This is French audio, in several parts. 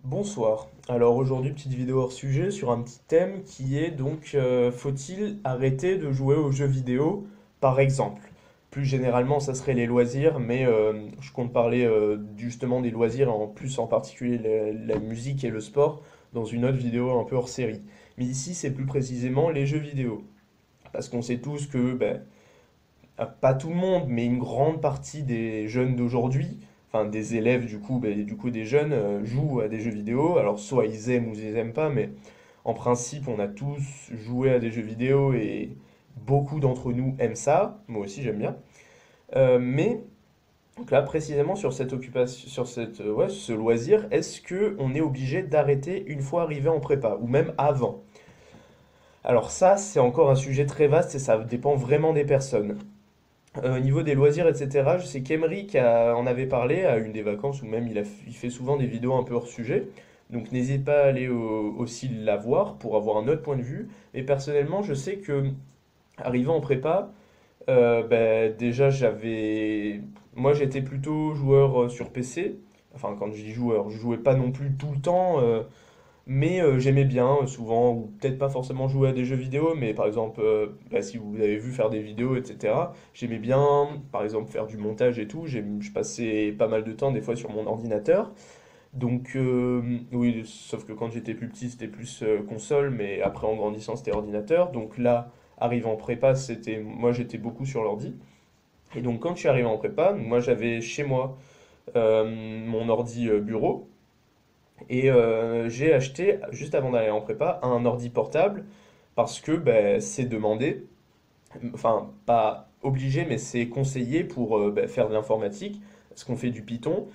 Bonsoir. Alors aujourd'hui, petite vidéo hors sujet sur un petit thème qui est donc faut-il arrêter de jouer aux jeux vidéo par exemple? Plus généralement, ça serait les loisirs, mais je compte parler justement des loisirs, en plus en particulier la musique et le sport, dans une autre vidéo un peu hors série. Mais ici, c'est plus précisément les jeux vidéo. Parce qu'on sait tous que ben, pas tout le monde, mais une grande partie des jeunes d'aujourd'hui, enfin des élèves du coup, du coup des jeunes, jouent à des jeux vidéo. Alors soit ils aiment ou ils aiment pas, mais en principe on a tous joué à des jeux vidéo et beaucoup d'entre nous aiment ça. Moi aussi j'aime bien. Mais donc là précisément sur cette occupation, sur ouais, ce loisir, est-ce que on est obligé d'arrêter une fois arrivé en prépa ou même avant? Alors ça, c'est encore un sujet très vaste et ça dépend vraiment des personnes. Au niveau des loisirs, etc., je sais qu'Emeric en avait parlé à une des vacances, ou même il fait souvent des vidéos un peu hors sujet. Donc n'hésite pas à aller aussi la voir pour avoir un autre point de vue. Mais personnellement, je sais que arrivé en prépa, déjà moi j'étais plutôt joueur sur PC. Enfin, quand je dis joueur, je jouais pas non plus tout le temps. Mais j'aimais bien souvent, ou peut-être pas forcément jouer à des jeux vidéo, mais par exemple, si vous avez vu faire des vidéos, etc., j'aimais bien, par exemple, faire du montage et tout. Je passais pas mal de temps des fois sur mon ordinateur. Donc, oui, sauf que quand j'étais plus petit, c'était plus console, mais après en grandissant, c'était ordinateur. Donc là, arrivant en prépa, moi j'étais beaucoup sur l'ordi. Et donc quand je suis arrivé en prépa, moi j'avais chez moi mon ordi bureau. Et j'ai acheté, juste avant d'aller en prépa, un ordi portable parce que ben, c'est demandé, enfin pas obligé, mais c'est conseillé pour ben, faire de l'informatique, parce qu'on fait du Python.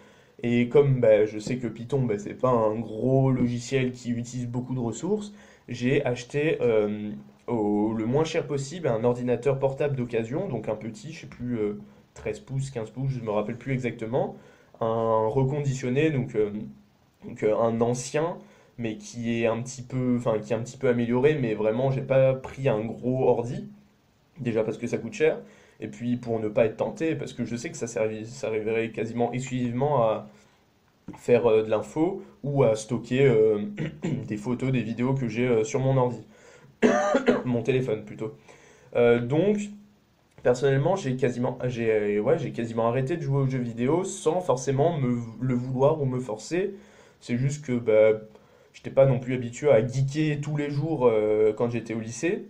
Et comme ben, je sais que Python, ben, c'est pas un gros logiciel qui utilise beaucoup de ressources, j'ai acheté le moins cher possible un ordinateur portable d'occasion, donc un petit, je sais plus, 13 pouces, 15 pouces, je me rappelle plus exactement, un reconditionné, donc un ancien, mais qui est un petit peu, enfin, qui est un petit peu amélioré, mais vraiment, j'ai pas pris un gros ordi, déjà parce que ça coûte cher, et puis pour ne pas être tenté, parce que je sais que ça servirait quasiment exclusivement à faire de l'info ou à stocker des photos, des vidéos que j'ai sur mon ordi, mon téléphone plutôt. Donc, personnellement, ouais, j'ai quasiment arrêté de jouer aux jeux vidéo sans forcément le vouloir ou me forcer. C'est juste que bah, j'étais pas non plus habitué à geeker tous les jours quand j'étais au lycée.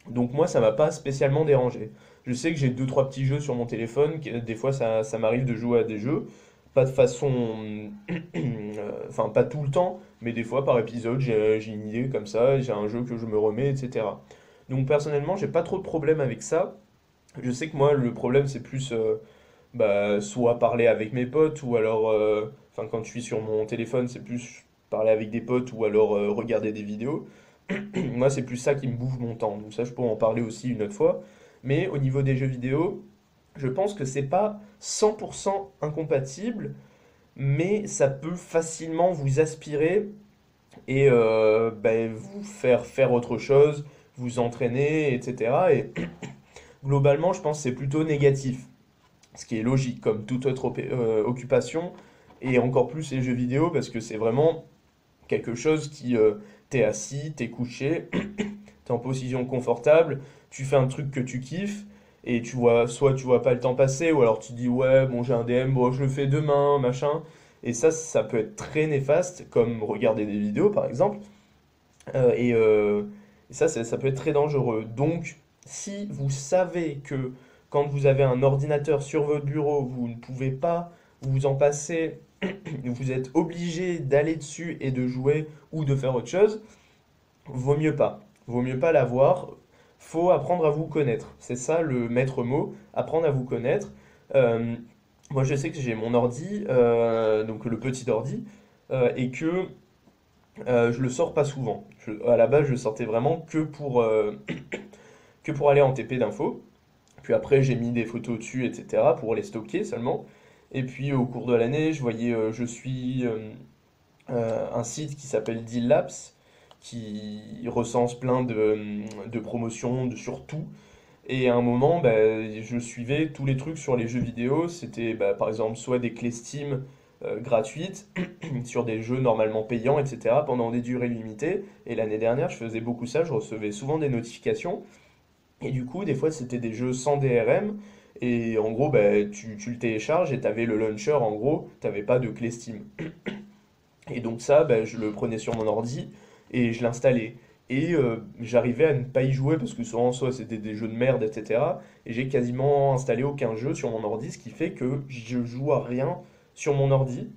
Donc moi, ça m'a pas spécialement dérangé. Je sais que j'ai deux, trois petits jeux sur mon téléphone. Des fois, ça m'arrive de jouer à des jeux. Pas de façon... Enfin, pas tout le temps, mais des fois, par épisode, j'ai une idée comme ça, j'ai un jeu que je me remets, etc. Donc personnellement, j'ai pas trop de problème avec ça. Je sais que moi, le problème, c'est plus bah, soit parler avec mes potes, ou alors, enfin, quand je suis sur mon téléphone, c'est plus parler avec des potes, ou alors regarder des vidéos. Moi, c'est plus ça qui me bouffe mon temps. Donc ça, je pourrais en parler aussi une autre fois. Mais au niveau des jeux vidéo, je pense que c'est pas 100% incompatible, mais ça peut facilement vous aspirer et bah, vous faire faire autre chose, vous entraîner, etc. Et globalement, je pense que c'est plutôt négatif. Ce qui est logique, comme toute autre occupation, et encore plus les jeux vidéo, parce que c'est vraiment quelque chose qui, t'es assis, t'es couché, t'es en position confortable, tu fais un truc que tu kiffes, et soit tu vois pas le temps passer, ou alors tu dis ouais, bon j'ai un DM, bon je le fais demain, machin, et ça peut être très néfaste, comme regarder des vidéos par exemple, et ça, ça peut être très dangereux. Donc, si vous savez que quand vous avez un ordinateur sur votre bureau, vous ne pouvez pas vous en passer, vous êtes obligé d'aller dessus et de jouer ou de faire autre chose, vaut mieux pas. Vaut mieux pas l'avoir. Faut apprendre à vous connaître. C'est ça le maître mot, apprendre à vous connaître. Euh, Moi, je sais que j'ai mon ordi, donc le petit ordi, et que je le sors pas souvent. À la base, je le sortais vraiment que pour aller en TP d'info. Puis après, j'ai mis des photos dessus, etc. pour les stocker seulement. Et puis au cours de l'année, je suis un site qui s'appelle Deal Labs, qui recense plein de promotions sur tout. Et à un moment, bah, je suivais tous les trucs sur les jeux vidéo. C'était bah, par exemple soit des clés Steam gratuites sur des jeux normalement payants, etc. pendant des durées limitées. Et l'année dernière, je faisais beaucoup ça, je recevais souvent des notifications. Et du coup, des fois, c'était des jeux sans DRM. Et en gros, bah, tu le télécharges et tu avais le launcher, en gros, tu n'avais pas de clé Steam. Et donc ça, bah, je le prenais sur mon ordi et je l'installais. Et j'arrivais à ne pas y jouer parce que souvent, soit c'était des jeux de merde, etc. Et j'ai quasiment installé aucun jeu sur mon ordi, ce qui fait que je joue à rien sur mon ordi.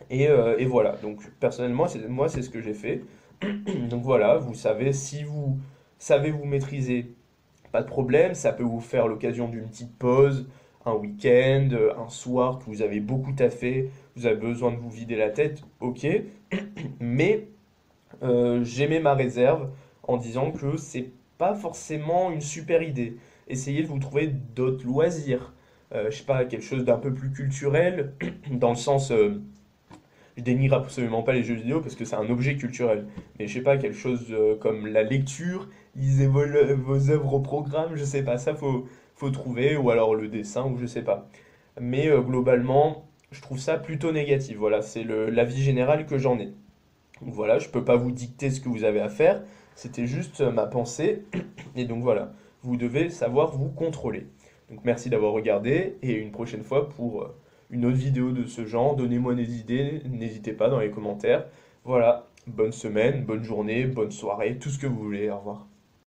Et voilà, donc personnellement, moi, c'est ce que j'ai fait. Donc voilà, vous savez, si vous savez vous maîtriser, pas de problème, ça peut vous faire l'occasion d'une petite pause, un week-end, un soir que vous avez beaucoup taffé, vous avez besoin de vous vider la tête, ok. Mais j'émets ma réserve en disant que c'est pas forcément une super idée. Essayez de vous trouver d'autres loisirs. Je sais pas, quelque chose d'un peu plus culturel, dans le sens, je dénigre absolument pas les jeux vidéo parce que c'est un objet culturel. Mais je sais pas, quelque chose comme la lecture, lisez vos œuvres au programme, je sais pas, ça faut trouver, ou alors le dessin, ou je sais pas. Mais globalement, je trouve ça plutôt négatif. Voilà, c'est l'avis général que j'en ai. Donc voilà, je peux pas vous dicter ce que vous avez à faire, c'était juste ma pensée. Et donc voilà, vous devez savoir vous contrôler. Donc merci d'avoir regardé et une prochaine fois pour une autre vidéo de ce genre, donnez-moi des idées, n'hésitez pas dans les commentaires. Voilà, bonne semaine, bonne journée, bonne soirée, tout ce que vous voulez, au revoir.